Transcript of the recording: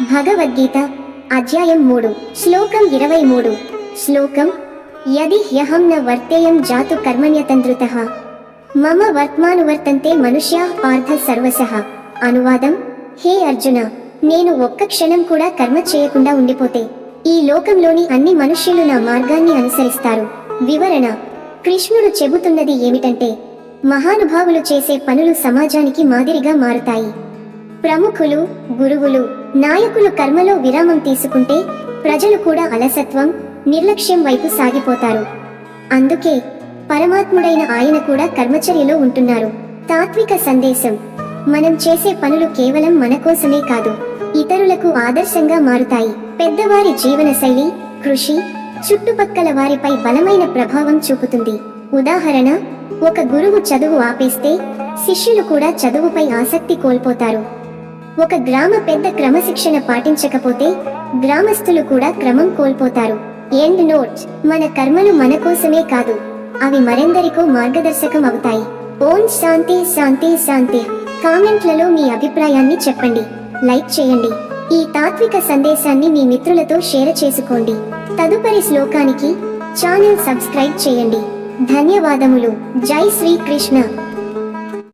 భగవద్గీత అధ్యాయం 3 శ్లోకం 23 శ్లోకం యది హ్యహం న వర్తేయం జాతు కర్మణ్యతంత్రుతః మమ వర్త్మానువర్తంతే మనుష్యాః పార్థ సర్వశః. అనువాదం: హే అర్జున, నేను ఒక్క క్షణం కూడా కర్మ చేయకుండా ఉండిపోతే ఈ లోకంలోని అన్ని మనుష్యులు నా మార్గాన్ని అనుసరిస్తారు. వివరణ: కృష్ణుడు చెబుతున్నది ఏమిటంటే, మహానుభావులు చేసే పనులు సమాజానికి మాదిరిగా మారుతాయి. ప్రముఖులు, గురువులు, నాయకులు కర్మలో విరామం తీసుకుంటే ప్రజలు కూడా అలసత్వం, నిర్లక్ష్యం వైపు సాగిపోతారు. అందుకే పరమాత్ముడైన ఆయన కూడా కర్మచర్యలో ఉంటున్నారు. తాత్విక సందేశం: మనం చేసే పనులు కేవలం మన కోసమే కాదు, ఇతరులకు ఆదర్శంగా మారుతాయి. పెద్దవారి జీవనశైలి, కృషి చుట్టుపక్కల వారిపై బలమైన ప్రభావం చూపుతుంది. ఉదాహరణ: ఒక గురువు చదువు ఆపేస్తే శిష్యులు కూడా చదువుపై ఆసక్తి కోల్పోతారు. ఒక గ్రామ పెద్ద క్రమశిక్షణ పాటించకపోతే గ్రామస్తులు కూడా క్రమం కోల్పోతారు. ఎండ్ నోట్: మన కర్మలు మన కోసమే కాదు, అవి మరెందరికో మార్గదర్శకం అవుతాయి. ఓం శాంతి శాంతి శాంతి. కామెంట్లలో మీ అభిప్రాయాన్ని చెప్పండి, లైక్ చేయండి. ఈ తాత్విక సందేశాన్ని మీ మిత్రులతో షేర్ చేసుకోండి. తదుపరి శ్లోకానికి ఛానల్ సబ్స్క్రైబ్ చేయండి. ధన్యవాదములు. జై శ్రీ కృష్ణ.